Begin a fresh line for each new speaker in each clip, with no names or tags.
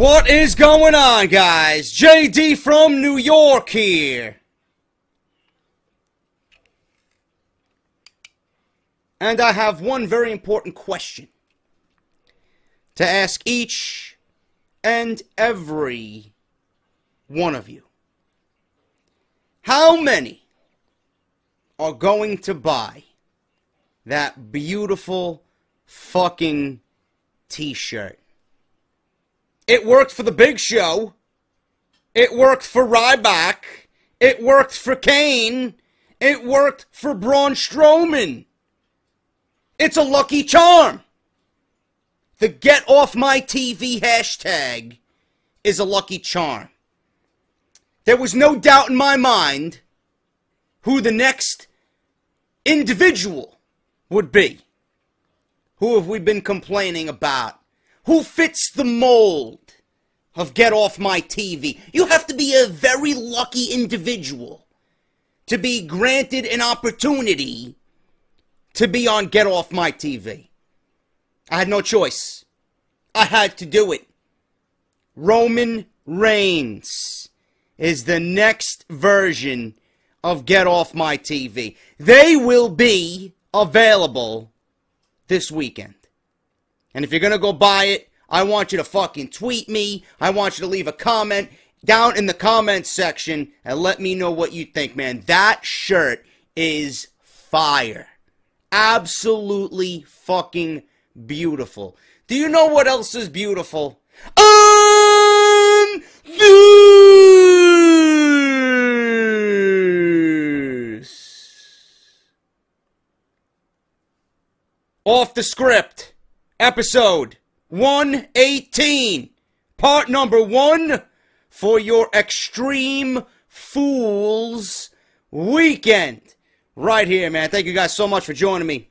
What is going on, guys? JD from New York here. And I have one very important question to ask each and every one of you. How many are going to buy that beautiful fucking t-shirt? It worked for the Big Show. It worked for Ryback. It worked for Kane. It worked for Braun Strowman. It's a lucky charm. The Get Off My TV hashtag is a lucky charm. There was no doubt in my mind who the next individual would be. Who have we been complaining about? Who fits the mold of Get Off My TV? You have to be a very lucky individual to be granted an opportunity to be on Get Off My TV. I had no choice. I had to do it. Roman Reigns is the next version of Get Off My TV. They will be available this weekend. And if you're going to go buy it, I want you to fucking tweet me. I want you to leave a comment down in the comments section and let me know what you think, man. That shirt is fire. Absolutely fucking beautiful. Do you know what else is beautiful? Off the Script. Episode 118, part number 1 for your Extreme Fools weekend. Right here, man. Thank you guys so much for joining me.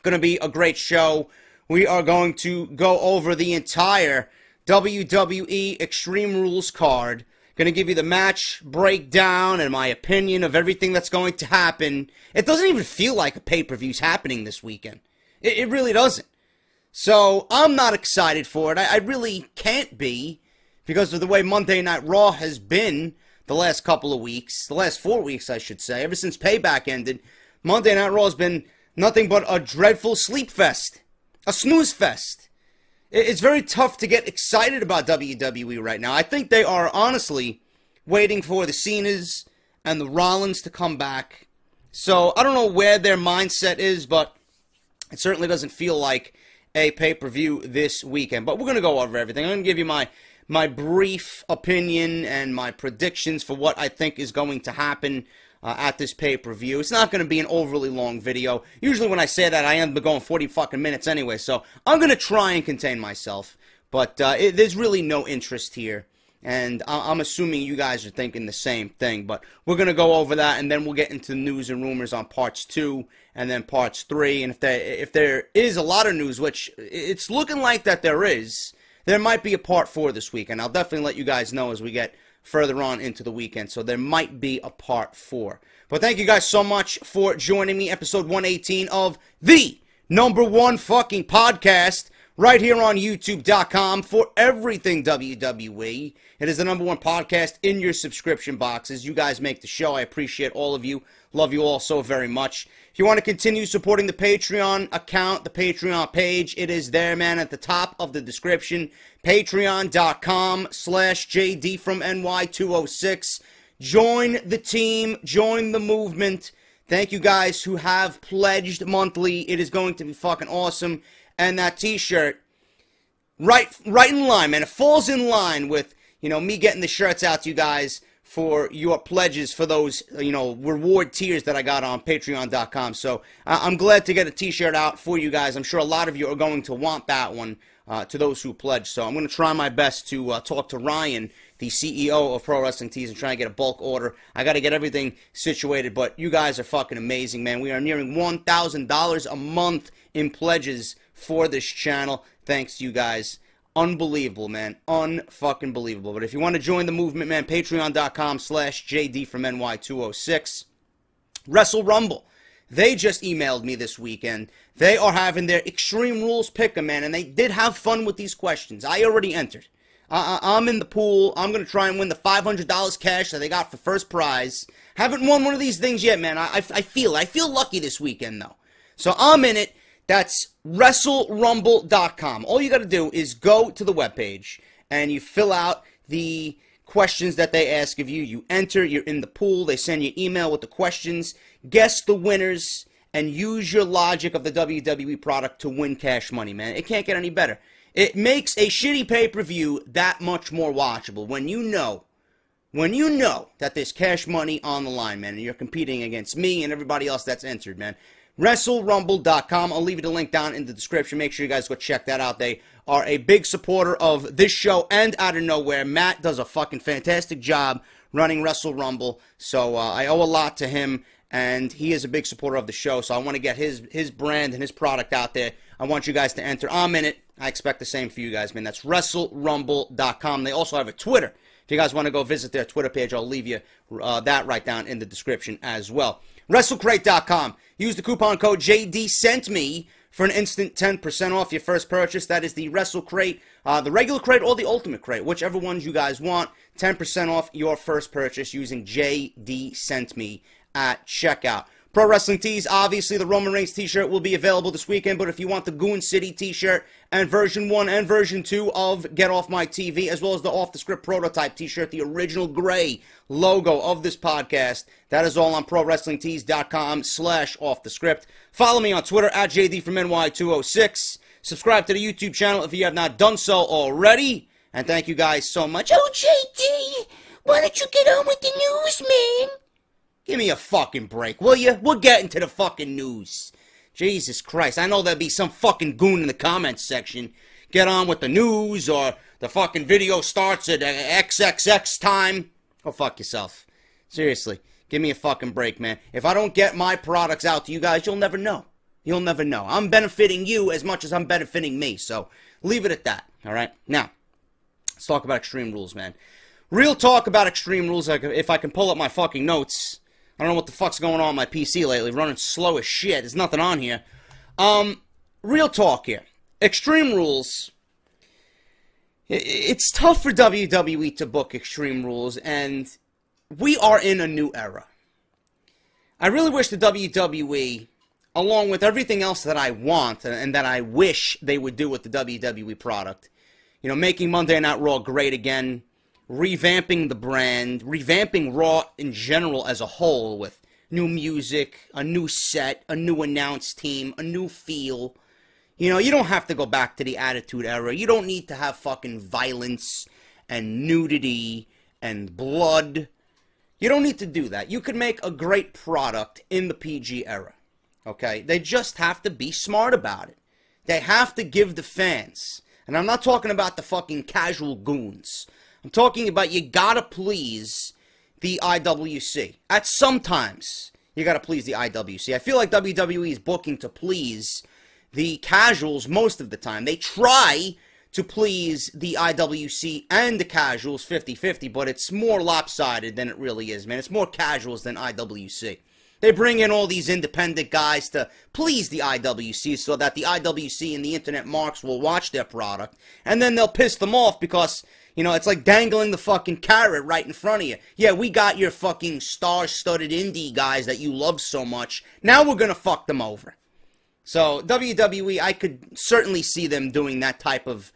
Gonna be a great show. We are going to go over the entire WWE Extreme Rules card. Gonna give you the match breakdown and my opinion of everything that's going to happen. It doesn't even feel like a pay-per-view's happening this weekend. It really doesn't. So, I'm not excited for it. I really can't be because of the way Monday Night Raw has been the last couple of weeks. The last 4 weeks, I should say. Ever since Payback ended, Monday Night Raw has been nothing but a dreadful sleep fest. A snooze fest. It's very tough to get excited about WWE right now. I think they are honestly waiting for the Cenas and the Rollins to come back. So, I don't know where their mindset is, but it certainly doesn't feel like a pay-per-view this weekend. But we're going to go over everything. I'm going to give you my brief opinion and my predictions for what I think is going to happen at this pay-per-view. It's not going to be an overly long video. Usually when I say that, I end up going 40 fucking minutes anyway. So I'm going to try and contain myself. But there's really no interest here. And I'm assuming you guys are thinking the same thing. But we're going to go over that, and then we'll get into news and rumors on parts 2 and then parts 3. And if there is a lot of news, which it's looking like that there is, there might be a part 4 this week. And I'll definitely let you guys know as we get further on into the weekend. So there might be a part 4. But thank you guys so much for joining me. Episode 118 of the #1 fucking podcast right here on YouTube.com for everything WWE. It is the #1 podcast in your subscription boxes. You guys make the show. I appreciate all of you. Love you all so very much. If you want to continue supporting the Patreon account, the Patreon page, it is there, man, at the top of the description. Patreon.com/JD from NY206. Join the team. Join the movement. Thank you guys who have pledged monthly. It is going to be fucking awesome. And that t-shirt, right in line, man. It falls in line with, you know, me getting the shirts out to you guys for your pledges for those, you know, reward tiers that I got on Patreon.com. So I'm glad to get a t-shirt out for you guys. I'm sure a lot of you are going to want that one to those who pledge. So I'm going to try my best to talk to Ryan, the CEO of Pro Wrestling Tees, and try and get a bulk order. I got to get everything situated, but you guys are fucking amazing, man. We are nearing $1,000 a month in pledges for this channel. Thanks to you guys. Unbelievable, man. Unfucking believable. But if you want to join the movement, man, patreon.com/JD from NY206. Wrestle Rumble. They just emailed me this weekend. They are having their Extreme Rules Pick-em, man, and they did have fun with these questions. I already entered. I'm in the pool. I'm going to try and win the $500 cash that they got for first prize. Haven't won one of these things yet, man. I feel lucky this weekend, though. So I'm in it. That's WrestleRumble.com. All you got to do is go to the webpage, and you fill out the questions that they ask of you. You enter, you're in the pool, they send you an email with the questions, guess the winners, and use your logic of the WWE product to win cash money, man. It can't get any better. It makes a shitty pay-per-view that much more watchable when you know that there's cash money on the line, man, and you're competing against me and everybody else that's entered, man. WrestleRumble.com. I'll leave you the link down in the description. Make sure you guys go check that out. They are a big supporter of this show and Out of Nowhere. Matt does a fucking fantastic job running Wrestle Rumble, so I owe a lot to him, and he is a big supporter of the show, so I want to get his brand and his product out there. I want you guys to enter. I'm in it. I expect the same for you guys, man. That's WrestleRumble.com. They also have a Twitter. If you guys want to go visit their Twitter page, I'll leave you that right down in the description as well. WrestleCrate.com. Use the coupon code JDSENTME for an instant 10% off your first purchase. That is the Wrestle Crate, the regular crate or the Ultimate Crate, whichever ones you guys want. 10% off your first purchase using JDSENTME at checkout. Pro Wrestling Tees, obviously the Roman Reigns t-shirt will be available this weekend, but if you want the Goon City t-shirt and version 1 and version 2 of Get Off My TV, as well as the Off the Script prototype t-shirt, the original gray logo of this podcast, that is all on ProWrestlingTees.com/offthescript. Follow me on Twitter at JD206. Subscribe to the YouTube channel if you have not done so already. And thank you guys so much. Oh, JD, why don't you get on with the news, man? Give me a fucking break, will you? We'll get into the fucking news. Jesus Christ, I know there'll be some fucking goon in the comments section. Get on with the news, or the fucking video starts at XXX time. Go fuck yourself. Seriously, give me a fucking break, man. If I don't get my products out to you guys, you'll never know. You'll never know. I'm benefiting you as much as I'm benefiting me, so leave it at that, alright? Now, let's talk about Extreme Rules, man. Real talk about Extreme Rules, if I can pull up my fucking notes. I don't know what the fuck's going on my PC lately. Running slow as shit. There's nothing on here. Real talk here. Extreme Rules. It's tough for WWE to book Extreme Rules, and we are in a new era. I really wish the WWE, along with everything else that I want and that I wish they would do with the WWE product, you know, making Monday Night Raw great again, revamping the brand, revamping Raw in general as a whole with new music, a new set, a new announce team, a new feel. You know, you don't have to go back to the Attitude Era. You don't need to have fucking violence and nudity and blood. You don't need to do that. You could make a great product in the PG era. Okay? They just have to be smart about it. They have to give the fans, and I'm not talking about the fucking casual goons, I'm talking about you gotta please the IWC. At sometimes, you gotta please the IWC. I feel like WWE is booking to please the casuals most of the time. They try to please the IWC and the casuals 50-50, but it's more lopsided than it really is, man. It's more casuals than IWC. They bring in all these independent guys to please the IWC so that the IWC and the internet marks will watch their product, and then they'll piss them off because, you know, it's like dangling the fucking carrot right in front of you. Yeah, we got your fucking star-studded indie guys that you love so much. Now we're gonna fuck them over. So, WWE, I could certainly see them doing that type of,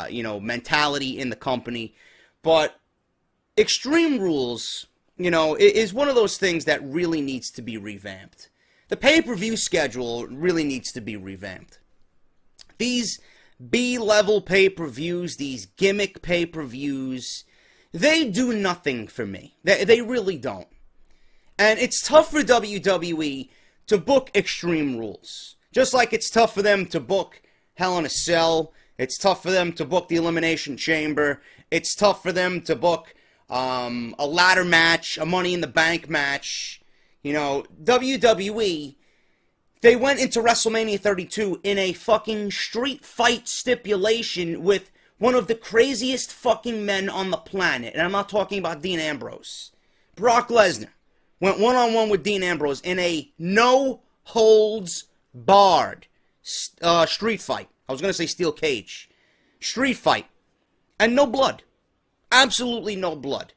you know, mentality in the company. But Extreme Rules, you know, is one of those things that really needs to be revamped. The pay-per-view schedule really needs to be revamped. These B-level pay-per-views, these gimmick pay-per-views, they do nothing for me. They really don't. And it's tough for WWE to book Extreme Rules. Just like it's tough for them to book Hell in a Cell. It's tough for them to book the Elimination Chamber. It's tough for them to book a ladder match, a Money in the Bank match. You know, WWE, they went into WrestleMania 32 in a fucking street fight stipulation with one of the craziest fucking men on the planet. And I'm not talking about Dean Ambrose. Brock Lesnar went one-on-one with Dean Ambrose in a no-holds-barred street fight. I was going to say steel cage. Street fight. And no blood. Absolutely no blood.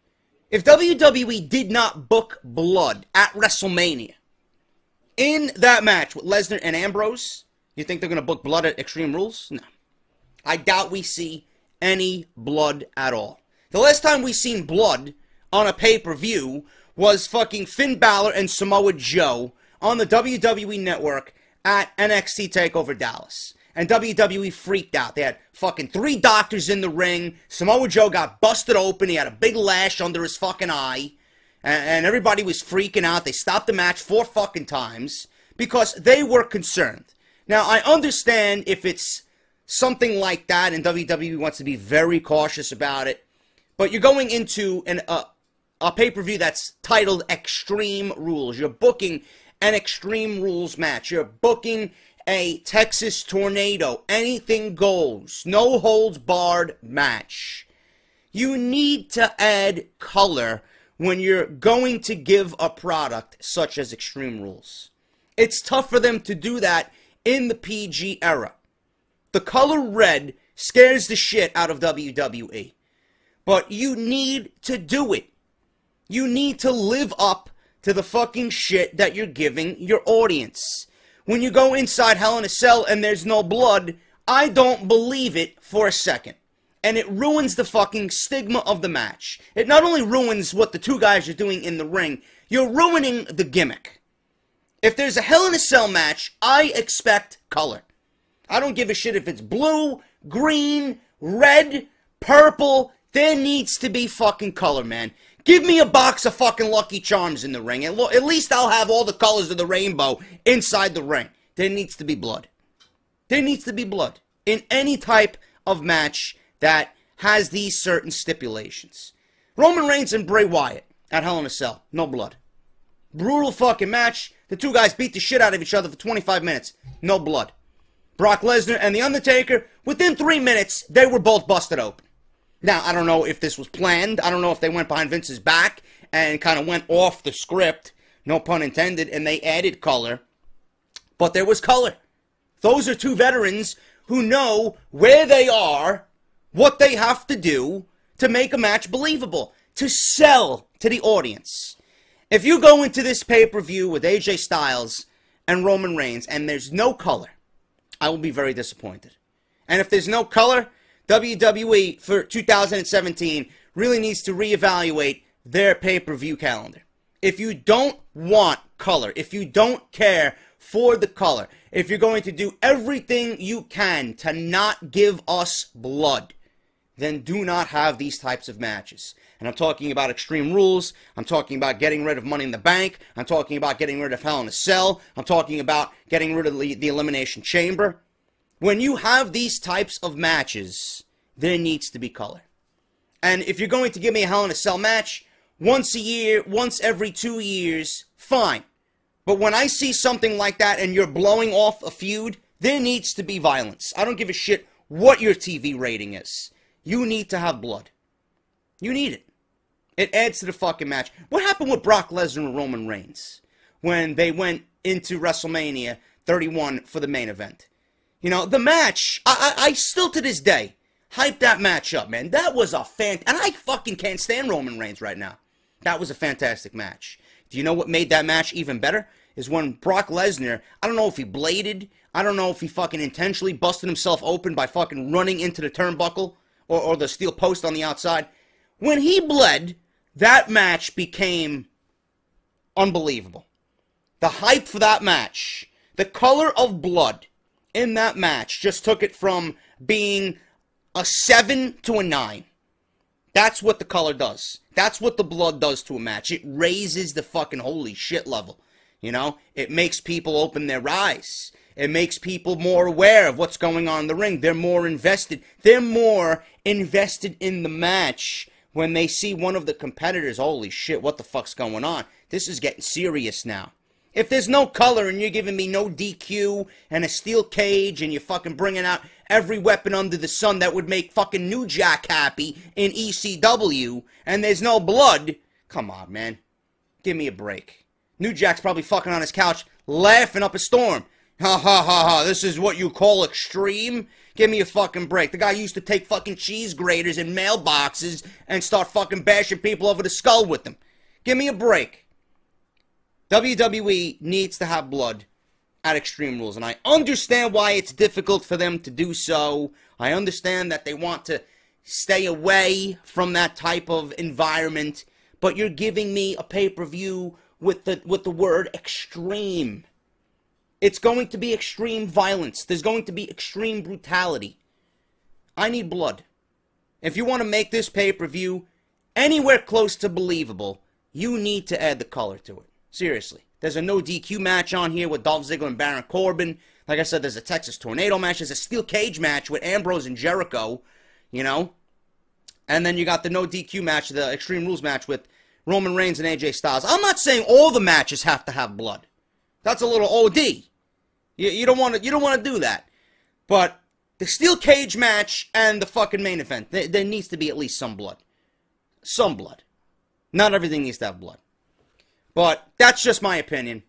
If WWE did not book blood at WrestleMania, in that match with Lesnar and Ambrose, you think they're going to book blood at Extreme Rules? No. I doubt we see any blood at all. The last time we seen blood on a pay-per-view was fucking Finn Balor and Samoa Joe on the WWE Network at NXT TakeOver Dallas. And WWE freaked out. They had fucking 3 doctors in the ring. Samoa Joe got busted open. He had a big lash under his fucking eye. And everybody was freaking out. They stopped the match 4 fucking times because they were concerned. Now, I understand if it's something like that and WWE wants to be very cautious about it. But you're going into a pay-per-view that's titled Extreme Rules. You're booking an Extreme Rules match. You're booking a Texas Tornado, anything goes, no holds barred match. You need to add color when you're going to give a product such as Extreme Rules. It's tough for them to do that in the PG era. The color red scares the shit out of WWE. But you need to do it. You need to live up to the fucking shit that you're giving your audience. When you go inside Hell in a Cell and there's no blood, I don't believe it for a second. And it ruins the fucking stigma of the match. It not only ruins what the 2 guys are doing in the ring, you're ruining the gimmick. If there's a Hell in a Cell match, I expect color. I don't give a shit if it's blue, green, red, purple. There needs to be fucking color, man. Give me a box of fucking Lucky Charms in the ring, and at least I'll have all the colors of the rainbow inside the ring. There needs to be blood. There needs to be blood in any type of match that has these certain stipulations. Roman Reigns and Bray Wyatt at Hell in a Cell. No blood. Brutal fucking match. The 2 guys beat the shit out of each other for 25 minutes. No blood. Brock Lesnar and The Undertaker, within 3 minutes, they were both busted open. Now, I don't know if this was planned. I don't know if they went behind Vince's back and kind of went off the script, no pun intended, and they added color. But there was color. Those are 2 veterans who know where they are, what they have to do to make a match believable, to sell to the audience. If you go into this pay-per-view with AJ Styles and Roman Reigns and there's no color, I will be very disappointed. And if there's no color, WWE for 2017 really needs to reevaluate their pay-per-view calendar. If you don't want color, if you don't care for the color, if you're going to do everything you can to not give us blood, then do not have these types of matches. And I'm talking about Extreme Rules. I'm talking about getting rid of Money in the Bank. I'm talking about getting rid of Hell in a Cell. I'm talking about getting rid of the Elimination Chamber. When you have these types of matches, there needs to be color. And if you're going to give me a Hell in a Cell match, once a year, once every 2 years, fine. But when I see something like that and you're blowing off a feud, there needs to be violence. I don't give a shit what your TV rating is. You need to have blood. You need it. It adds to the fucking match. What happened with Brock Lesnar and Roman Reigns when they went into WrestleMania 31 for the main event? You know, the match, I still to this day hype that match up, man. That was a and I fucking can't stand Roman Reigns right now. That was a fantastic match. Do you know what made that match even better? Is when Brock Lesnar, I don't know if he bladed, I don't know if he fucking intentionally busted himself open by fucking running into the turnbuckle or the steel post on the outside. When he bled, that match became unbelievable. The hype for that match, the color of blood in that match just took it from being a 7 to a 9. That's what the color does. That's what the blood does to a match. It raises the fucking holy shit level. You know? It makes people open their eyes. It makes people more aware of what's going on in the ring. They're more invested. They're more invested in the match when they see one of the competitors. Holy shit, what the fuck's going on? This is getting serious now. If there's no color and you're giving me no DQ and a steel cage and you're fucking bringing out every weapon under the sun that would make fucking New Jack happy in ECW and there's no blood, come on, man. Give me a break. New Jack's probably fucking on his couch laughing up a storm. Ha ha ha ha, this is what you call extreme? Give me a fucking break. The guy used to take fucking cheese graters in mailboxes and start fucking bashing people over the skull with them. Give me a break. WWE needs to have blood at Extreme Rules, and I understand why it's difficult for them to do so. I understand that they want to stay away from that type of environment, but you're giving me a pay-per-view with the word extreme. It's going to be extreme violence. There's going to be extreme brutality. I need blood. If you want to make this pay-per-view anywhere close to believable, you need to add the color to it. Seriously. There's a no DQ match on here with Dolph Ziggler and Baron Corbin. Like I said, there's a Texas Tornado match. There's a steel cage match with Ambrose and Jericho, you know. And then you got the no DQ match, the Extreme Rules match with Roman Reigns and AJ Styles. I'm not saying all the matches have to have blood. That's a little OD. You don't want to do that. But the steel cage match and the fucking main event, there needs to be at least some blood. Some blood. Not everything needs to have blood. But that's just my opinion.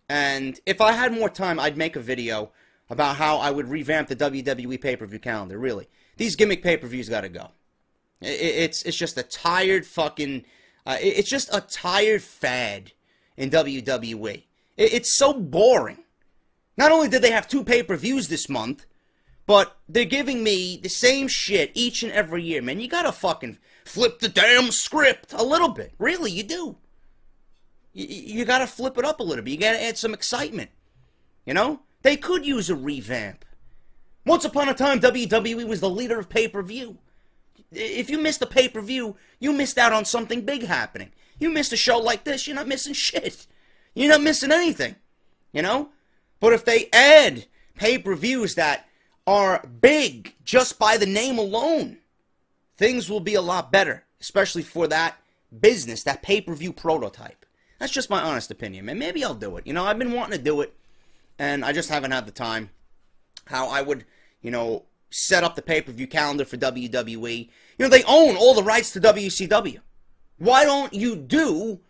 And if I had more time, I'd make a video about how I would revamp the WWE pay-per-view calendar, really. These gimmick pay-per-views gotta go. It's just a tired fucking... it's just a tired fad in WWE. It's so boring. Not only did they have 2 pay-per-views this month, but they're giving me the same shit each and every year, man. You gotta fucking flip the damn script a little bit. Really, you do. You gotta flip it up a little bit. You gotta add some excitement. You know? They could use a revamp. Once upon a time, WWE was the leader of pay-per-view. If you missed a pay-per-view, you missed out on something big happening. You missed a show like this, you're not missing shit. You're not missing anything. You know? But if they add pay-per-views that are big just by the name alone, things will be a lot better. Especially for that business, that pay-per-view prototype. That's just my honest opinion, man. Maybe I'll do it. You know, I've been wanting to do it, and I just haven't had the time. How I would, you know, set up the pay-per-view calendar for WWE. You know, they own all the rights to WCW. Why don't you do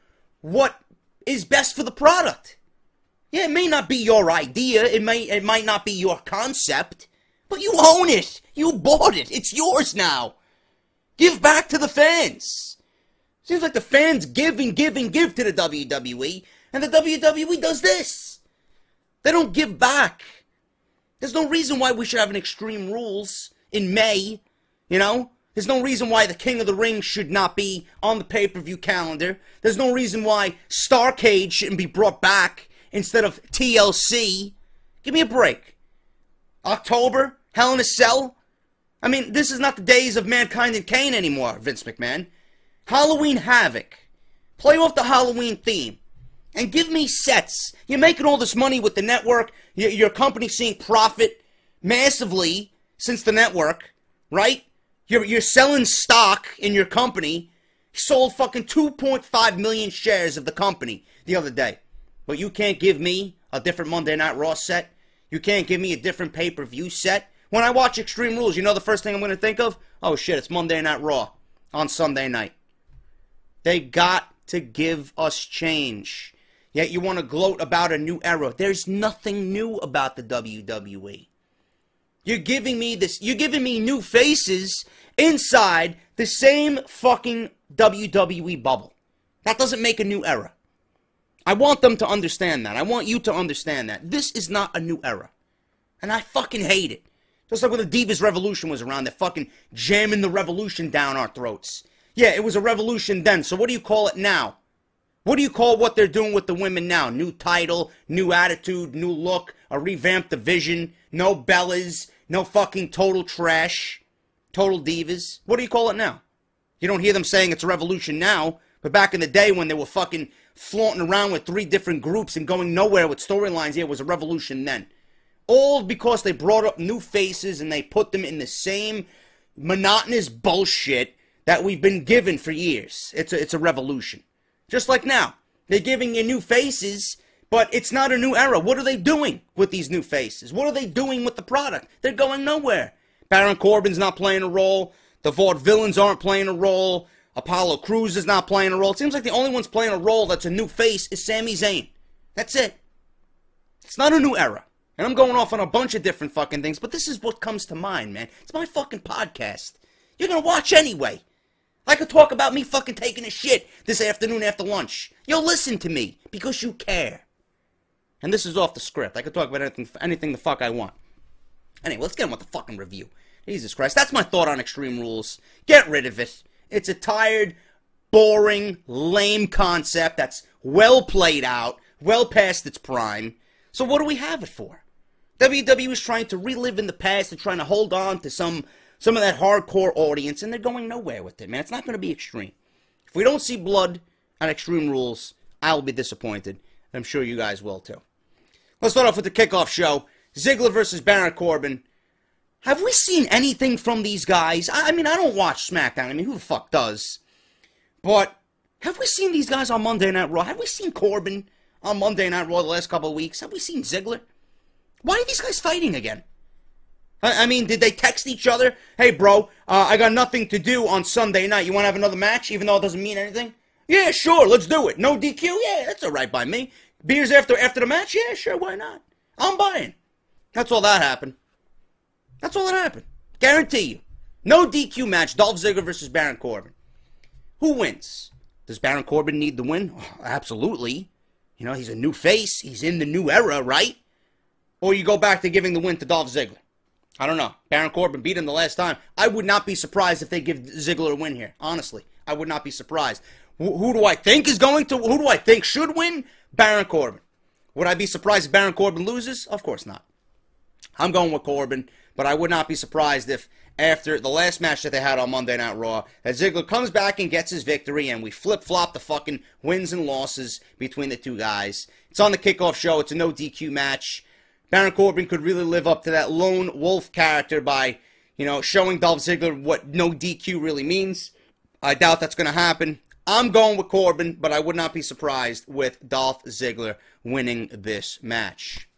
what is best for the product? Yeah, it may not be your idea. It might not be your concept. But you own it. You bought it. It's yours now. Give back to the fans. Seems like the fans give and give and give to the WWE, and the WWE does this. They don't give back. There's no reason why we should have an Extreme Rules in May, you know? There's no reason why the King of the Ring should not be on the pay-per-view calendar. There's no reason why Starrcade shouldn't be brought back instead of TLC. Give me a break. October, Hell in a Cell. I mean, this is not the days of Mankind and Kane anymore, Vince McMahon. Halloween Havoc. Play off the Halloween theme. And give me sets. You're making all this money with the network. Your company's seeing profit massively since the network, right? You're selling stock in your company. You sold fucking 2.5 million shares of the company the other day. But you can't give me a different Monday Night Raw set. You can't give me a different pay-per-view set. When I watch Extreme Rules, you know the first thing I'm going to think of? Oh shit, it's Monday Night Raw on Sunday night. They got to give us change. Yet you want to gloat about a new era. There's nothing new about the WWE. You're giving me this. You're giving me new faces inside the same fucking WWE bubble. That doesn't make a new era. I want them to understand that. I want you to understand that. This is not a new era. And I fucking hate it. Just like when the Divas Revolution was around, they're fucking jamming the revolution down our throats. Yeah, it was a revolution then, so what do you call it now? What do you call what they're doing with the women now? New title, new attitude, new look, a revamped division, no Bellas, no fucking total trash, total divas. What do you call it now? You don't hear them saying it's a revolution now, but back in the day when they were fucking flaunting around with 3 different groups and going nowhere with storylines, yeah, it was a revolution then. All because they brought up new faces and they put them in the same monotonous bullshit that we've been given for years. It's a revolution. Just like now. They're giving you new faces, but it's not a new era. What are they doing with these new faces? What are they doing with the product? They're going nowhere. Baron Corbin's not playing a role. The Vaudevillains aren't playing a role. Apollo Crews is not playing a role. It seems like the only one's playing a role that's a new face is Sami Zayn. That's it. It's not a new era. And I'm going off on a bunch of different fucking things, but this is what comes to mind, man. It's my fucking podcast. You're gonna watch anyway. I could talk about me fucking taking a shit this afternoon after lunch. You'll listen to me because you care. And this is off the script. I could talk about anything the fuck I want. Anyway, let's get on with the fucking review. Jesus Christ. That's my thought on Extreme Rules. Get rid of it. It's a tired, boring, lame concept that's well played out, well past its prime. So what do we have it for? WWE is trying to relive in the past and trying to hold on to some of that hardcore audience, and they're going nowhere with it, man. It's not going to be extreme. If we don't see blood on Extreme Rules, I'll be disappointed. I'm sure you guys will, too. Let's start off with the kickoff show. Ziggler versus Baron Corbin. Have we seen anything from these guys? I mean, I don't watch SmackDown. I mean, who the fuck does? But have we seen these guys on Monday Night Raw? Have we seen Corbin on Monday Night Raw the last couple of weeks? Have we seen Ziggler? Why are these guys fighting again? I mean, did they text each other? Hey, bro, I got nothing to do on Sunday night. You want to have another match, even though it doesn't mean anything? Yeah, sure, let's do it. No DQ? Yeah, that's all right by me. Beers after the match? Yeah, sure, why not? I'm buying. That's all that happened. That's all that happened. Guarantee you. No DQ match, Dolph Ziggler versus Baron Corbin. Who wins? Does Baron Corbin need the win? Oh, absolutely. You know, he's a new face. He's in the new era, right? Or you go back to giving the win to Dolph Ziggler. I don't know. Baron Corbin beat him the last time. I would not be surprised if they give Ziggler a win here. Honestly, I would not be surprised. Who do I think is going to... Who do I think should win? Baron Corbin. Would I be surprised if Baron Corbin loses? Of course not. I'm going with Corbin, but I would not be surprised if after the last match that they had on Monday Night Raw, that Ziggler comes back and gets his victory, and we flip-flop the fucking wins and losses between the two guys. It's on the kickoff show. It's a no DQ match. Baron Corbin could really live up to that lone wolf character by, you know, showing Dolph Ziggler what no DQ really means. I doubt that's going to happen. I'm going with Corbin, but I would not be surprised with Dolph Ziggler winning this match.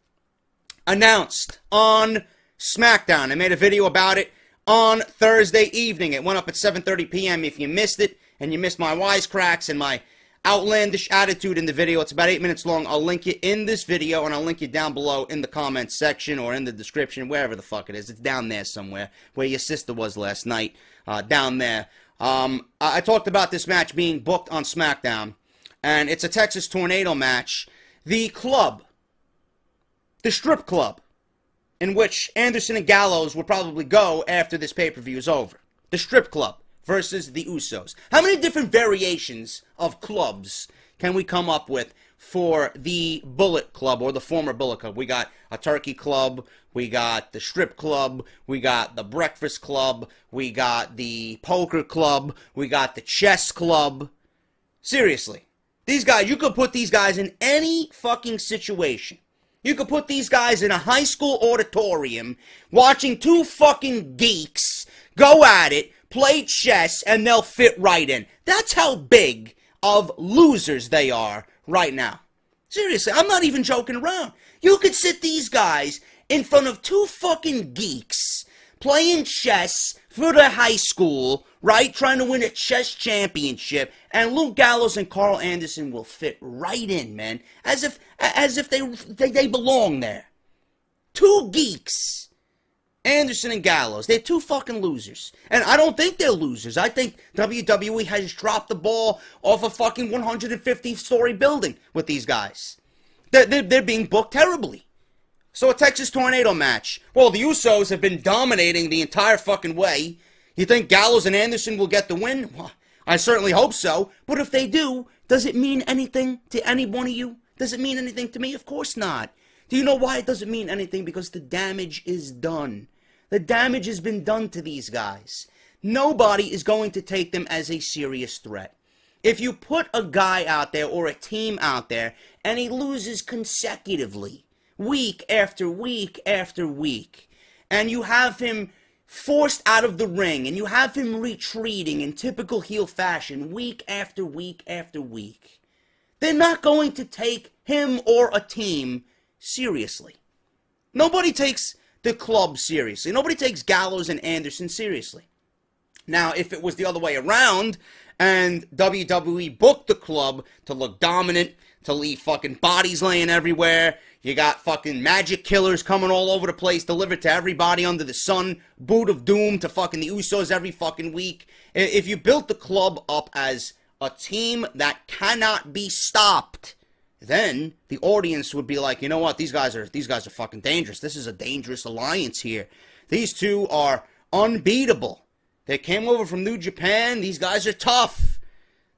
Announced on SmackDown. I made a video about it on Thursday evening. It went up at 7:30 p.m. If you missed it, and you missed my wisecracks and my outlandish attitude in the video, it's about 8 minutes long. I'll link it in this video, and I'll link it down below in the comments section or in the description, wherever the fuck it is. It's down there somewhere, where your sister was last night, down there. I talked about this match being booked on SmackDown, and it's a Texas Tornado match. The club, the strip club, in which Anderson and Gallows will probably go after this pay-per-view is over. The strip club versus the Usos. How many different variations of clubs can we come up with for the Bullet Club, or the former Bullet Club? We got a Turkey Club, we got the Strip Club, we got the Breakfast Club, we got the Poker Club, we got the Chess Club. Seriously. These guys, you could put these guys in any fucking situation. You could put these guys in a high school auditorium watching two fucking geeks go at it, play chess, and they'll fit right in. That's how big of losers they are right now. Seriously, I'm not even joking around. You could sit these guys in front of two fucking geeks playing chess for the high school, right? Trying to win a chess championship, and Luke Gallows and Carl Anderson will fit right in, man. As if they belong there. Two geeks. Anderson and Gallows. They're two fucking losers. And I don't think they're losers. I think WWE has dropped the ball off a fucking 150-story building with these guys. They're being booked terribly. So a Texas Tornado match. Well, the Usos have been dominating the entire fucking way. You think Gallows and Anderson will get the win? Well, I certainly hope so. But if they do, does it mean anything to any one of you? Does it mean anything to me? Of course not. Do you know why it doesn't mean anything? Because the damage is done. The damage has been done to these guys. Nobody is going to take them as a serious threat. If you put a guy out there or a team out there and he loses consecutively, week after week after week, and you have him forced out of the ring and you have him retreating in typical heel fashion week after week after week, they're not going to take him or a team seriously. Nobody takes the club seriously. Nobody takes Gallows and Anderson seriously. Now, if it was the other way around, and WWE booked the club to look dominant, to leave fucking bodies laying everywhere. You got fucking magic killers coming all over the place, delivered to everybody under the sun. Boot of doom to fucking the Usos every fucking week. If you built the club up as a team that cannot be stopped, then the audience would be like, you know what, these guys are fucking dangerous. This is a dangerous alliance here. These two are unbeatable. They came over from New Japan. These guys are tough.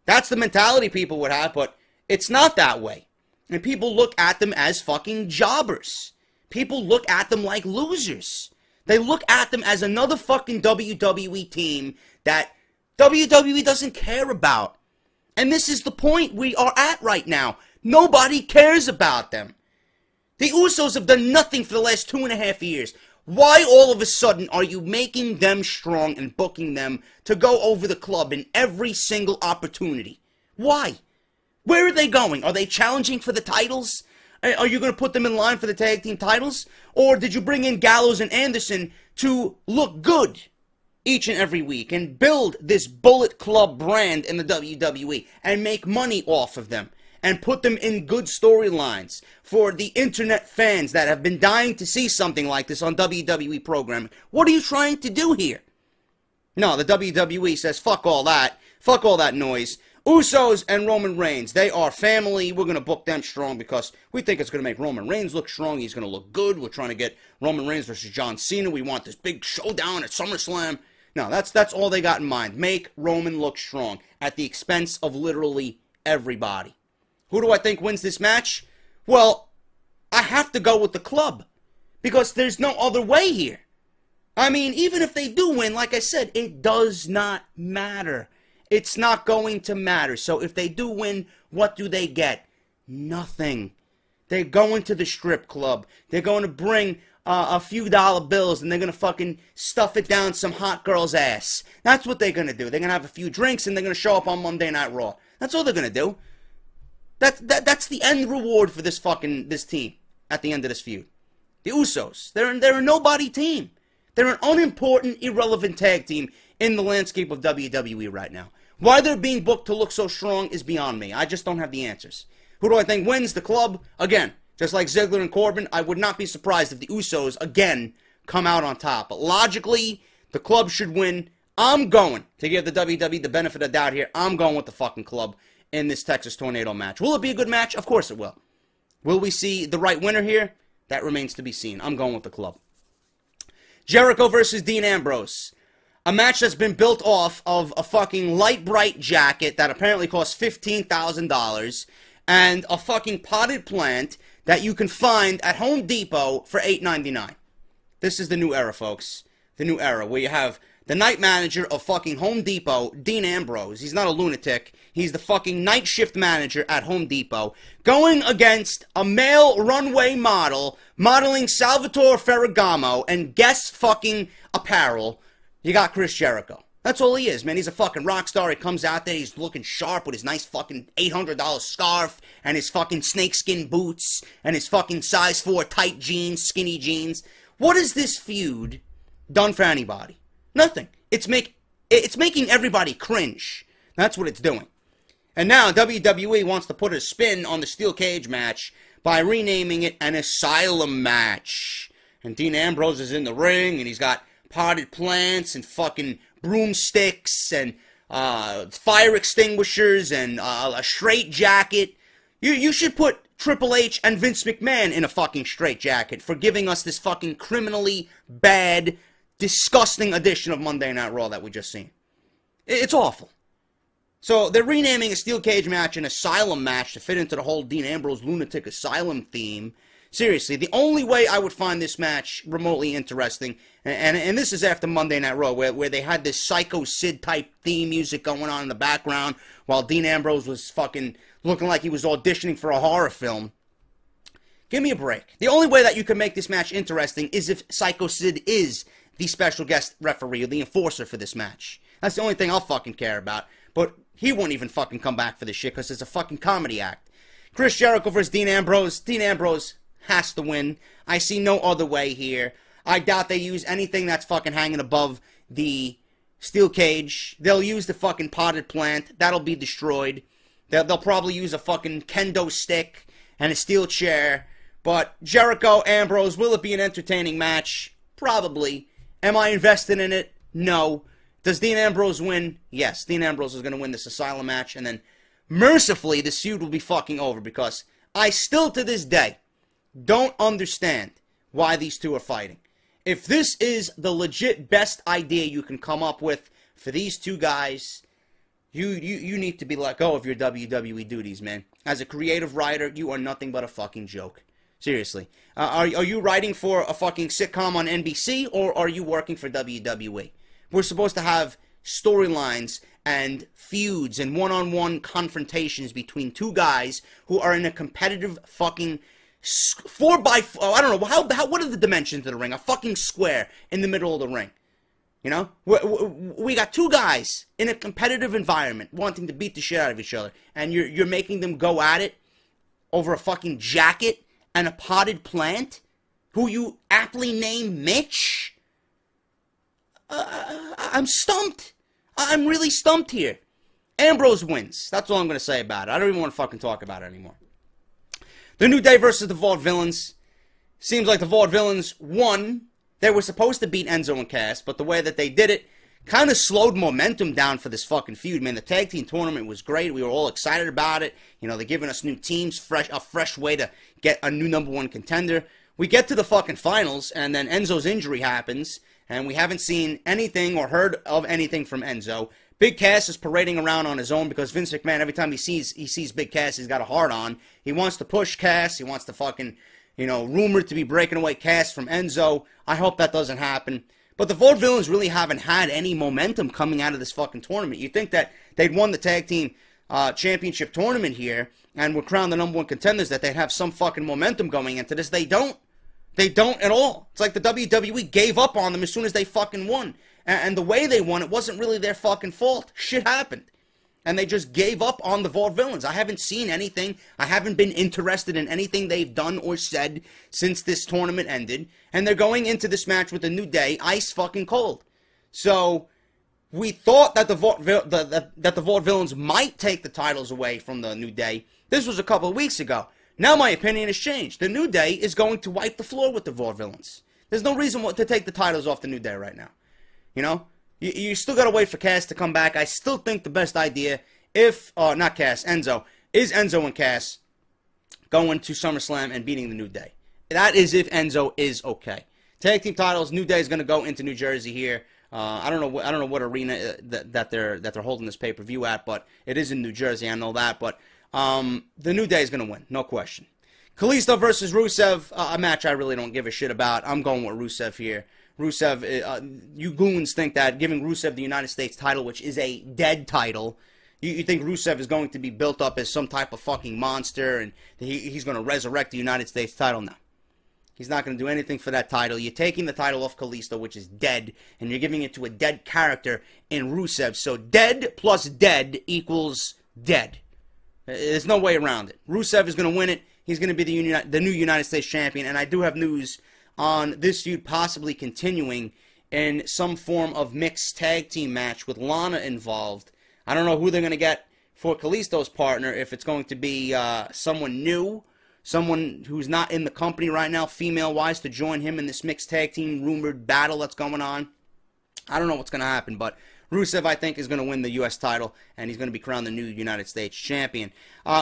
That's the mentality people would have, but it's not that way. And people look at them as fucking jobbers. People look at them like losers. They look at them as another fucking WWE team that WWE doesn't care about. And this is the point we are at right now. Nobody cares about them. The Usos have done nothing for the last 2.5 years. Why all of a sudden are you making them strong and booking them to go over the club in every single opportunity? Why? Where are they going? Are they challenging for the titles? Are you going to put them in line for the tag team titles? Or did you bring in Gallows and Anderson to look good each and every week and build this Bullet Club brand in the WWE and make money off of them and put them in good storylines for the internet fans that have been dying to see something like this on WWE programming? What are you trying to do here? No, the WWE says, fuck all that. Fuck all that noise. Usos and Roman Reigns, they are family. We're going to book them strong because we think it's going to make Roman Reigns look strong. He's going to look good. We're trying to get Roman Reigns versus John Cena. We want this big showdown at SummerSlam. No, that's all they got in mind. Make Roman look strong at the expense of literally everybody. Who do I think wins this match? Well, I have to go with the club because there's no other way here. I mean, even if they do win, like I said, it does not matter. It's not going to matter. So if they do win, what do they get? Nothing. They're going to the strip club. They're going to bring a few dollar bills and they're going to fucking stuff it down some hot girl's ass. That's what they're going to do. They're going to have a few drinks and they're going to show up on Monday Night Raw. That's all they're going to do. That's the end reward for this team at the end of this feud. The Usos. They're a nobody team. They're an unimportant, irrelevant tag team in the landscape of WWE right now. Why they're being booked to look so strong is beyond me. I just don't have the answers. Who do I think wins? The club? Again, just like Ziggler and Corbin, I would not be surprised if the Usos, again, come out on top. But logically, the club should win. I'm going to give the WWE the benefit of the doubt here. I'm going with the fucking club in this Texas Tornado match. Will it be a good match? Of course it will. Will we see the right winner here? That remains to be seen. I'm going with the club. Jericho versus Dean Ambrose. A match that's been built off of a fucking light bright jacket that apparently costs $15,000 and a fucking potted plant that you can find at Home Depot for $8.99. This is the new era, folks. The new era where you have the night manager of fucking Home Depot, Dean Ambrose. He's not a lunatic. He's the fucking night shift manager at Home Depot going against a male runway model modeling Salvatore Ferragamo and Guess fucking apparel. You got Chris Jericho. That's all he is, man. He's a fucking rock star. He comes out there, he's looking sharp with his nice fucking $800 scarf and his fucking snakeskin boots and his fucking size 4 tight jeans, skinny jeans. What has this feud done for anybody? Nothing. It's making everybody cringe. That's what it's doing. And now WWE wants to put a spin on the steel cage match by renaming it an Asylum match. And Dean Ambrose is in the ring and he's got potted plants and fucking broomsticks and fire extinguishers and a straight jacket. You should put Triple H and Vince McMahon in a fucking straight jacket for giving us this fucking criminally bad, disgusting edition of Monday Night Raw that we just seen. It's awful. So they're renaming a steel cage match an Asylum match to fit into the whole Dean Ambrose lunatic asylum theme. Seriously, the only way I would find this match remotely interesting, and this is after Monday Night Raw, where they had this Psycho Sid type theme music going on in the background while Dean Ambrose was fucking looking like he was auditioning for a horror film. Give me a break. The only way that you can make this match interesting is if Psycho Sid is the special guest referee or the enforcer for this match. That's the only thing I'll fucking care about. But he won't even fucking come back for this shit because it's a fucking comedy act. Chris Jericho versus Dean Ambrose. Dean Ambrose has to win. I see no other way here. I doubt they use anything that's fucking hanging above the steel cage. They'll use the fucking potted plant. That'll be destroyed. They'll probably use a fucking kendo stick and a steel chair. But Jericho, Ambrose, will it be an entertaining match? Probably. Am I invested in it? No. Does Dean Ambrose win? Yes. Dean Ambrose is going to win this Asylum match. And then, mercifully, this feud will be fucking over. Because I still, to this day, don't understand why these two are fighting. If this is the legit best idea you can come up with for these two guys, you need to be let go of your WWE duties, man. As a creative writer, you are nothing but a fucking joke. Seriously. Are you writing for a fucking sitcom on NBC, or are you working for WWE? We're supposed to have storylines and feuds and one-on-one confrontations between two guys who are in a competitive fucking 4x4, I don't know, what are the dimensions of the ring? A fucking square in the middle of the ring. You know? We got two guys in a competitive environment wanting to beat the shit out of each other. And you're making them go at it over a fucking jacket and a potted plant? Who you aptly name Mitch? I'm stumped. I'm really stumped here. Ambrose wins. That's all I'm going to say about it. I don't even want to fucking talk about it anymore. The New Day versus the Vaudevillains. Seems like the Vaudevillains won. They were supposed to beat Enzo and Cass, but the way that they did it kind of slowed momentum down for this fucking feud, man. The tag team tournament was great. We were all excited about it. You know, they're giving us new teams, a fresh way to get a new #1 contender. We get to the fucking finals, and then Enzo's injury happens, and we haven't seen anything or heard of anything from Enzo. Big Cass is parading around on his own because Vince McMahon, every time he sees Big Cass, he's got a heart on. He wants to push Cass. He wants to fucking, you know, rumored to be breaking away Cass from Enzo. I hope that doesn't happen. But the Vaudevillains really haven't had any momentum coming out of this fucking tournament. You'd think that they'd won the tag team championship tournament here and were crowned the #1 contenders, that they'd have some fucking momentum going into this. They don't. They don't at all. It's like the WWE gave up on them as soon as they fucking won. And the way they won, it wasn't really their fucking fault. Shit happened. And they just gave up on the Vaudevillains. I haven't seen anything. I haven't been interested in anything they've done or said since this tournament ended. And they're going into this match with the New Day ice fucking cold. So we thought that the Vaudevillains might take the titles away from the New Day. This was a couple of weeks ago. Now my opinion has changed. The New Day is going to wipe the floor with the Vaudevillains. There's no reason to take the titles off the New Day right now. You know? You still got to wait for Cass to come back. I still think the best idea, not Cass, Enzo, is Enzo and Cass going to SummerSlam and beating the New Day. That is if Enzo is okay. Tag team titles, New Day is going to go into New Jersey here. I don't know what arena that they're holding this pay-per-view at, but it is in New Jersey. I know that, but the New Day is going to win, no question. Kalisto versus Rusev, a match I really don't give a shit about. I'm going with Rusev here. Rusev, you goons think that giving Rusev the United States title, which is a dead title, you think Rusev is going to be built up as some type of fucking monster and he's going to resurrect the United States title? No. He's not going to do anything for that title. You're taking the title off Kalisto, which is dead, and you're giving it to a dead character in Rusev. So dead plus dead equals dead. There's no way around it. Rusev is going to win it. He's going to be the new United States champion, and I do have news on this feud possibly continuing in some form of mixed tag team match with Lana involved. I don't know who they're going to get for Kalisto's partner, if it's going to be someone new, someone who's not in the company right now, female-wise, to join him in this mixed tag team rumored battle that's going on. I don't know what's going to happen, but Rusev, I think, is going to win the U.S. title, and he's going to be crowned the new United States champion.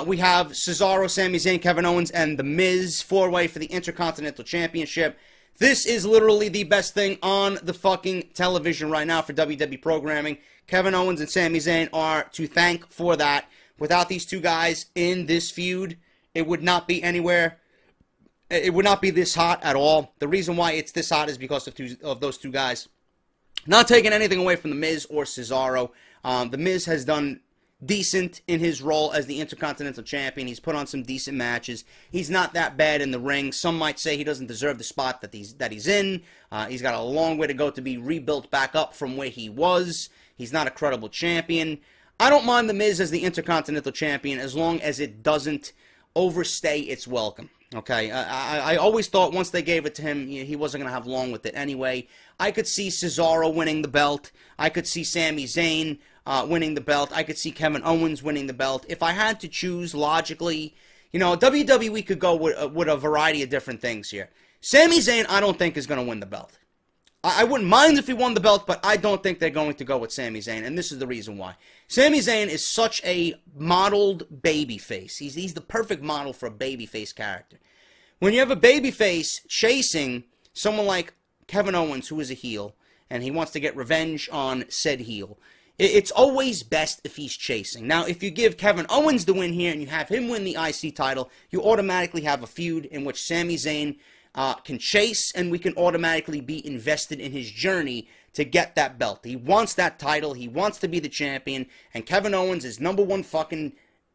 We have Cesaro, Sami Zayn, Kevin Owens, and The Miz, four-way for the Intercontinental Championship. This is literally the best thing on the fucking television right now for WWE programming. Kevin Owens and Sami Zayn are to thank for that. Without these two guys in this feud, it would not be anywhere. It would not be this hot at all. The reason why it's this hot is because of those two guys. Not taking anything away from The Miz or Cesaro. The Miz has done decent in his role as the Intercontinental Champion. He's put on some decent matches. He's not that bad in the ring. Some might say he doesn't deserve the spot that he's in. He's got a long way to go to be rebuilt back up from where he was. He's not a credible champion. I don't mind The Miz as the Intercontinental Champion as long as it doesn't overstay its welcome. Okay, I always thought once they gave it to him, he wasn't going to have long with it anyway. I could see Cesaro winning the belt. I could see Sami Zayn winning the belt. I could see Kevin Owens winning the belt. If I had to choose logically, you know, WWE could go with a variety of different things here. Sami Zayn, I don't think, is going to win the belt. I wouldn't mind if he won the belt, but I don't think they're going to go with Sami Zayn, and this is the reason why. Sami Zayn is such a modeled babyface. He's the perfect model for a babyface character. When you have a babyface chasing someone like Kevin Owens, who is a heel, and he wants to get revenge on said heel, it's always best if he's chasing. Now, if you give Kevin Owens the win here and you have him win the IC title, you automatically have a feud in which Sami Zayn can chase, and we can automatically be invested in his journey to get that belt. He wants that title. He wants to be the champion, and Kevin Owens is number one fucking,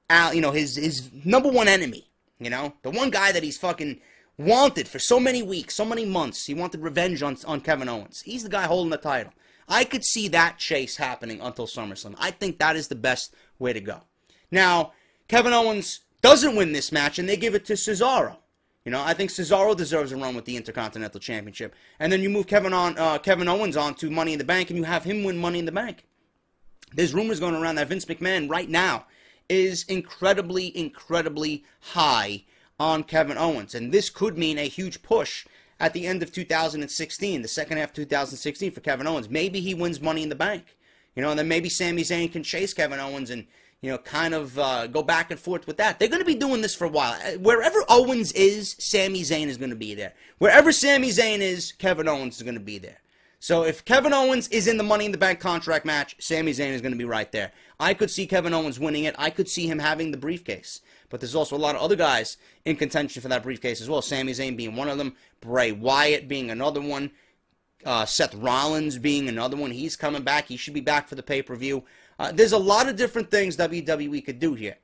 his number one enemy. You know, the one guy that he's fucking wanted for so many weeks, so many months. He wanted revenge on Kevin Owens. He's the guy holding the title. I could see that chase happening until SummerSlam. I think that is the best way to go. Now, Kevin Owens doesn't win this match, and they give it to Cesaro. You know, I think Cesaro deserves a run with the Intercontinental Championship. And then you move Kevin Owens on to Money in the Bank, and you have him win Money in the Bank. There's rumors going around that Vince McMahon right now is incredibly, incredibly high on Kevin Owens. And this could mean a huge push at the end of 2016, the second half of 2016 for Kevin Owens. Maybe he wins Money in the Bank. You know, and then maybe Sami Zayn can chase Kevin Owens and, you know, kind of go back and forth with that. They're going to be doing this for a while. Wherever Owens is, Sami Zayn is going to be there. Wherever Sami Zayn is, Kevin Owens is going to be there. So if Kevin Owens is in the Money in the Bank contract match, Sami Zayn is going to be right there. I could see Kevin Owens winning it. I could see him having the briefcase. But there's also a lot of other guys in contention for that briefcase as well. Sami Zayn being one of them. Bray Wyatt being another one. Seth Rollins being another one. He's coming back. He should be back for the pay-per-view. There's a lot of different things WWE could do here.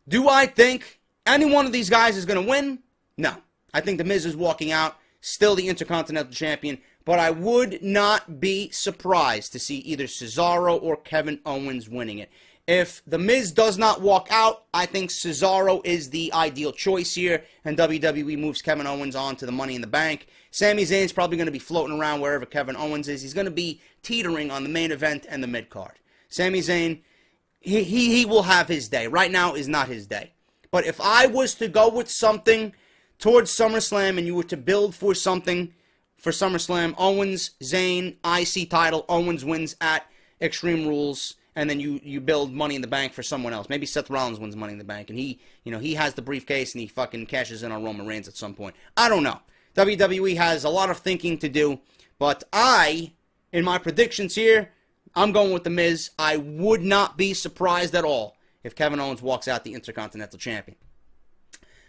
Do I think any one of these guys is going to win? No. I think The Miz is walking out, still the Intercontinental Champion, but I would not be surprised to see either Cesaro or Kevin Owens winning it. If The Miz does not walk out, I think Cesaro is the ideal choice here, and WWE moves Kevin Owens on to the Money in the Bank. Sami Zayn's probably going to be floating around wherever Kevin Owens is. He's going to be teetering on the main event and the mid-card. Sami Zayn, he will have his day. Right now is not his day. But if I was to go with something towards SummerSlam and you were to build for something for SummerSlam, Owens, Zayn, IC title, Owens wins at Extreme Rules, and then you build Money in the Bank for someone else. Maybe Seth Rollins wins Money in the Bank, and he has the briefcase and he fucking cashes in on Roman Reigns at some point. I don't know. WWE has a lot of thinking to do, but in my predictions here, I'm going with The Miz. I would not be surprised at all if Kevin Owens walks out the Intercontinental Champion.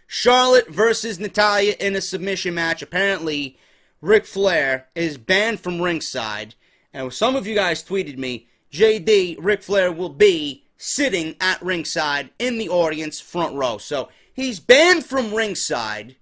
Charlotte versus Natalya in a submission match. Apparently, Ric Flair is banned from ringside. And some of you guys tweeted me, JD, Ric Flair will be sitting at ringside in the audience front row. So he's banned from ringside.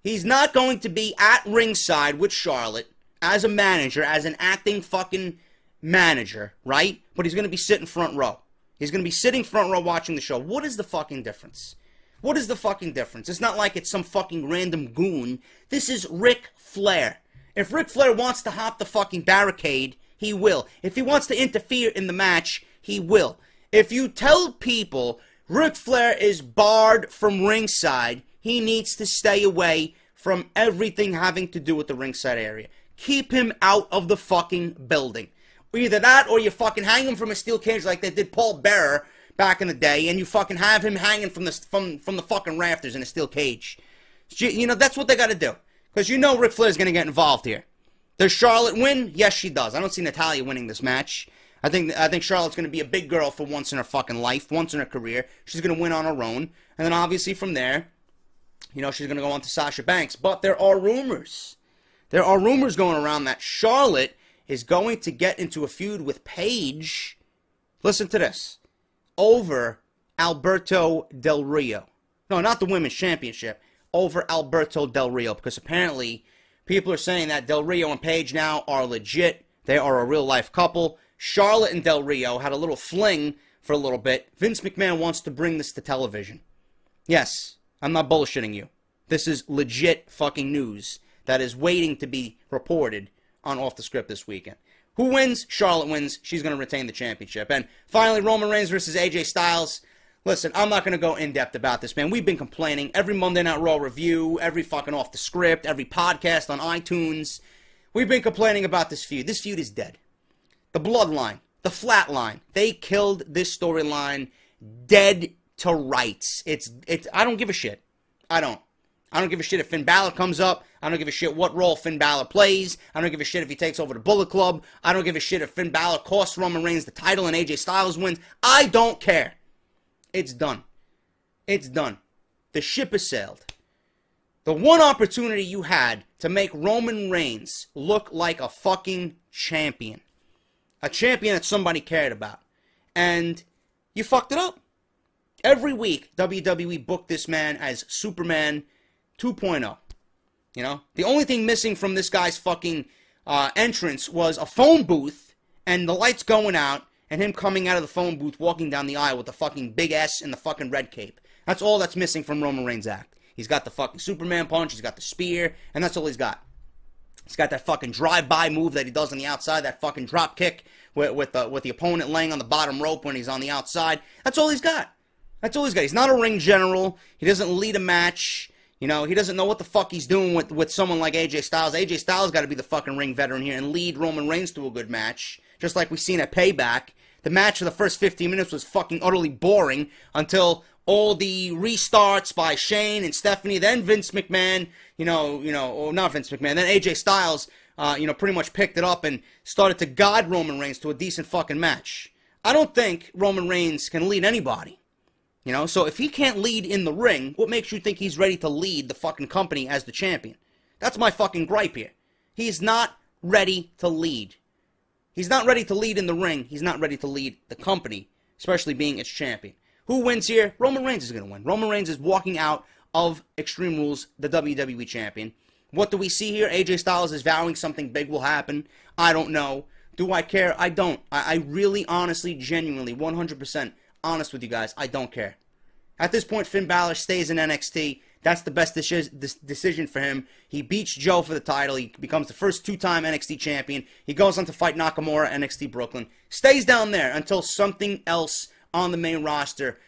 He's not going to be at ringside with Charlotte as a manager, as an acting fucking manager, right? But he's going to be sitting front row. He's going to be sitting front row watching the show. What is the fucking difference? What is the fucking difference? It's not like it's some fucking random goon. This is Ric Flair. If Ric Flair wants to hop the fucking barricade, he will. If he wants to interfere in the match, he will. If you tell people Ric Flair is barred from ringside, he needs to stay away from everything having to do with the ringside area. Keep him out of the fucking building. Either that or you fucking hang him from a steel cage like they did Paul Bearer back in the day, and you fucking have him hanging from the fucking rafters in a steel cage. You know, that's what they got to do. Because you know Ric Flair's going to get involved here. Does Charlotte win? Yes, she does. I don't see Natalya winning this match. I think Charlotte's going to be a big girl for once in her fucking life, once in her career. She's going to win on her own. And then obviously from there, you know, she's going to go on to Sasha Banks. But there are rumors. There are rumors going around that Charlotte is going to get into a feud with Paige. Listen to this. Over Alberto Del Rio. No, not the Women's Championship. Over Alberto Del Rio. Because apparently people are saying that Del Rio and Paige now are legit. They are a real-life couple. Charlotte and Del Rio had a little fling for a little bit. Vince McMahon wants to bring this to television. Yes, I'm not bullshitting you. This is legit fucking news that is waiting to be reported on Off the Script this weekend. Who wins? Charlotte wins. She's going to retain the championship. And finally, Roman Reigns versus AJ Styles. Listen, I'm not going to go in-depth about this, man. We've been complaining every Monday Night Raw review, every fucking off the script, every podcast on iTunes. We've been complaining about this feud. This feud is dead. The bloodline, the flatline, they killed this storyline dead to rights. I don't give a shit. I don't give a shit if Finn Balor comes up. I don't give a shit what role Finn Balor plays. I don't give a shit if he takes over the Bullet Club. I don't give a shit if Finn Balor costs Roman Reigns the title and AJ Styles wins. I don't care. It's done. It's done. The ship has sailed. The one opportunity you had to make Roman Reigns look like a fucking champion. A champion that somebody cared about. And you fucked it up. Every week, WWE booked this man as Superman 2.0. You know? The only thing missing from this guy's fucking entrance was a phone booth and the lights going out and him coming out of the phone booth walking down the aisle with the fucking big S and the fucking red cape. That's all that's missing from Roman Reigns' act. He's got the fucking Superman punch, he's got the spear, and that's all he's got. He's got that fucking drive-by move that he does on the outside, that fucking drop kick with the opponent laying on the bottom rope when he's on the outside. That's all he's got. That's all he's got. He's not a ring general. He doesn't lead a match. You know, he doesn't know what the fuck he's doing with someone like AJ Styles. AJ Styles got to be the fucking ring veteran here and lead Roman Reigns to a good match, just like we've seen at Payback. The match for the first 15 minutes was fucking utterly boring until all the restarts by Shane and Stephanie, then Vince McMahon, or not Vince McMahon, then AJ Styles, pretty much picked it up and started to guide Roman Reigns to a decent fucking match. I don't think Roman Reigns can lead anybody. You know, so if he can't lead in the ring, what makes you think he's ready to lead the fucking company as the champion? That's my fucking gripe here. He's not ready to lead. He's not ready to lead in the ring. He's not ready to lead the company, especially being its champion. Who wins here? Roman Reigns is going to win. Roman Reigns is walking out of Extreme Rules, the WWE champion. What do we see here? AJ Styles is vowing something big will happen. I don't know. Do I care? I don't. I really, honestly, genuinely, 100% honest with you guys, I don't care. At this point, Finn Balor stays in NXT. That's the best decision for him. He beats Joe for the title. He becomes the first two-time NXT champion. He goes on to fight Nakamura, NXT Brooklyn. Stays down there until something else on the main roster,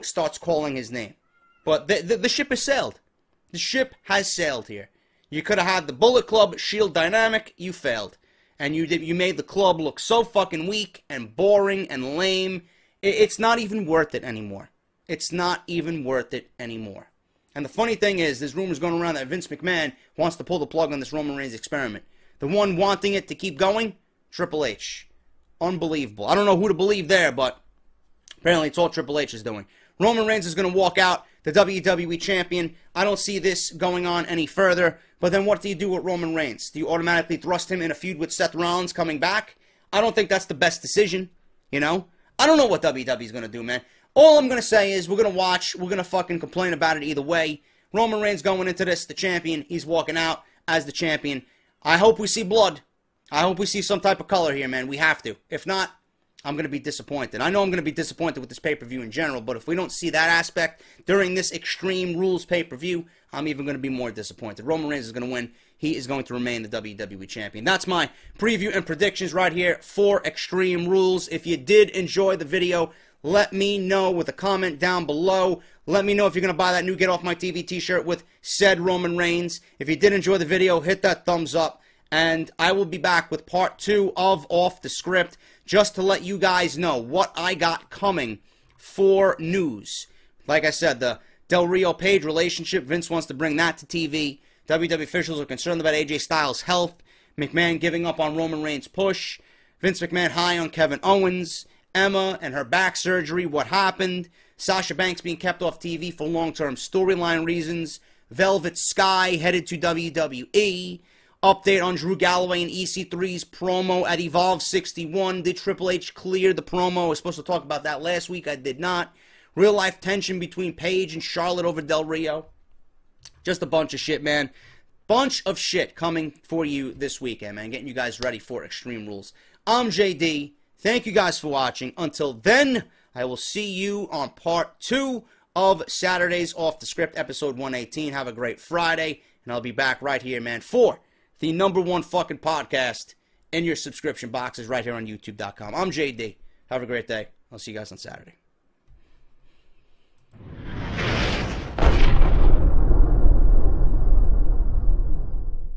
starts calling his name. But the ship has sailed. The ship has sailed here. You could have had the Bullet Club Shield dynamic. You failed. And you made the club look so fucking weak and boring and lame. It's not even worth it anymore. It's not even worth it anymore. And the funny thing is, there's rumors going around that Vince McMahon wants to pull the plug on this Roman Reigns experiment. The one wanting it to keep going? Triple H. Unbelievable. I don't know who to believe there, but apparently it's all Triple H is doing. Roman Reigns is going to walk out the WWE champion. I don't see this going on any further. But then what do you do with Roman Reigns? Do you automatically thrust him in a feud with Seth Rollins coming back? I don't think that's the best decision, I don't know what WWE is going to do, man. All I'm going to say is we're going to watch. We're going to fucking complain about it either way. Roman Reigns going into this, the champion. He's walking out as the champion. I hope we see blood. I hope we see some type of color here, man. We have to. If not, I'm going to be disappointed. I know I'm going to be disappointed with this pay-per-view in general, but if we don't see that aspect during this Extreme Rules pay-per-view, I'm even going to be more disappointed. Roman Reigns is going to win. He is going to remain the WWE champion. That's my preview and predictions right here for Extreme Rules. If you did enjoy the video, let me know with a comment down below. Let me know if you're going to buy that new Get Off My TV t-shirt with said Roman Reigns. If you did enjoy the video, hit that thumbs up. And I will be back with part 2 of Off the Script, just to let you guys know what I got coming for news. Like I said, the Del Rio Page relationship, Vince wants to bring that to TV. WWE officials are concerned about AJ Styles' health. McMahon giving up on Roman Reigns' push. Vince McMahon high on Kevin Owens. Emma and her back surgery, what happened. Sasha Banks being kept off TV for long-term storyline reasons. Velvet Sky headed to WWE. Update on Drew Galloway and EC3's promo at Evolve 61. Did Triple H clear the promo? I was supposed to talk about that last week. I did not. Real-life tension between Paige and Charlotte over Del Rio. Just a bunch of shit, man. Bunch of shit coming for you this weekend, man. Getting you guys ready for Extreme Rules. I'm JD. Thank you guys for watching. Until then, I will see you on part 2 of Saturday's Off the Script, episode 118. Have a great Friday, and I'll be back right here, man, for the #1 fucking podcast in your subscription boxes right here on YouTube.com. I'm JD. Have a great day. I'll see you guys on Saturday.